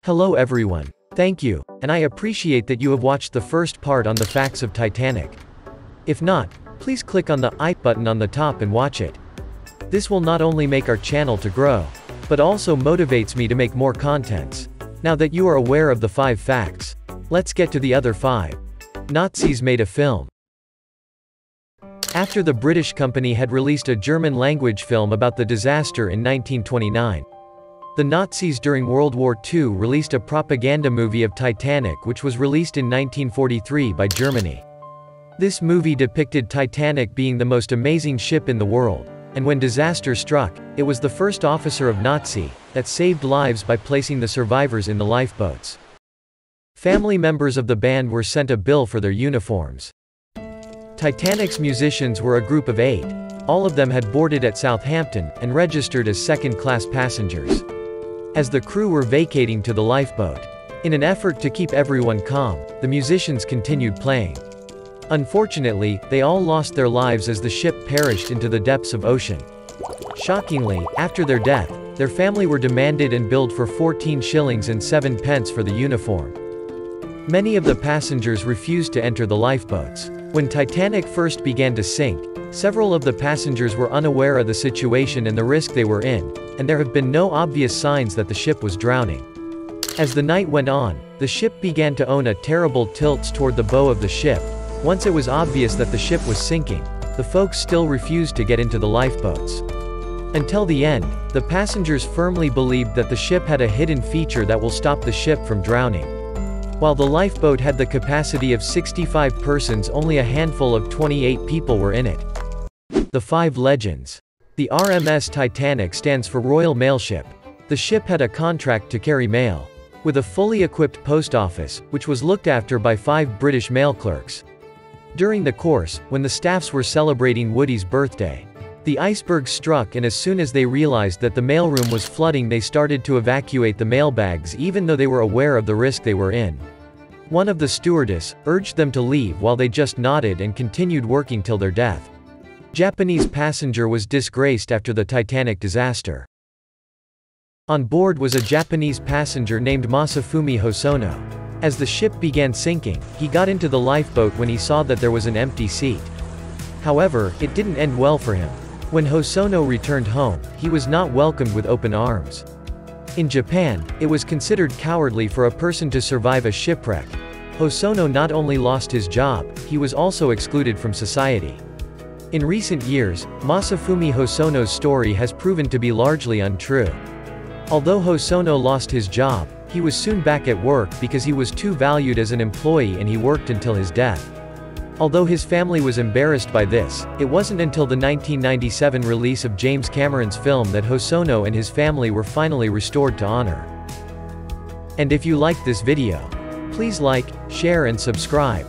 Hello everyone. Thank you, and I appreciate that you have watched the first part on the facts of Titanic. If not, please click on the I button on the top and watch it. This will not only make our channel to grow, but also motivates me to make more contents. Now that you are aware of the 5 facts, let's get to the other 5. Nazis made a film. After the British company had released a German-language film about the disaster in 1929, the Nazis during World War II released a propaganda movie of Titanic which was released in 1943 by Germany. This movie depicted Titanic being the most amazing ship in the world, and when disaster struck, it was the first officer of Nazi that saved lives by placing the survivors in the lifeboats. Family members of the band were sent a bill for their uniforms. Titanic's musicians were a group of 8. All of them had boarded at Southampton and registered as second-class passengers. As the crew were vacating to the lifeboat, in an effort to keep everyone calm, the musicians continued playing. Unfortunately, they all lost their lives as the ship perished into the depths of ocean. Shockingly, after their death, their family were demanded and billed for 14 shillings and 7 pence for the uniform. Many of the passengers refused to enter the lifeboats. When Titanic first began to sink, several of the passengers were unaware of the situation and the risk they were in, and there have been no obvious signs that the ship was drowning. As the night went on, the ship began to own a terrible tilts toward the bow of the ship. Once it was obvious that the ship was sinking, the folks still refused to get into the lifeboats. Until the end, the passengers firmly believed that the ship had a hidden feature that will stop the ship from drowning. While the lifeboat had the capacity of 65 persons, only a handful of 28 people were in it. The 5 legends. The RMS Titanic stands for Royal Mail Ship. The ship had a contract to carry mail, with a fully equipped post office, which was looked after by 5 British mail clerks. During the course, when the staffs were celebrating Woody's birthday, the iceberg struck, and as soon as they realized that the mailroom was flooding, they started to evacuate the mailbags even though they were aware of the risk they were in. One of the stewardess urged them to leave while they just nodded and continued working till their death. Japanese passenger was disgraced after the Titanic disaster. On board was a Japanese passenger named Masafumi Hosono. As the ship began sinking, he got into the lifeboat when he saw that there was an empty seat. However, it didn't end well for him. When Hosono returned home, he was not welcomed with open arms. In Japan, it was considered cowardly for a person to survive a shipwreck. Hosono not only lost his job, he was also excluded from society. In recent years, Masafumi Hosono's story has proven to be largely untrue. Although Hosono lost his job, he was soon back at work because he was too valued as an employee, and he worked until his death. Although his family was embarrassed by this, it wasn't until the 1997 release of James Cameron's film that Hosono and his family were finally restored to honor. And if you liked this video, please like, share and subscribe.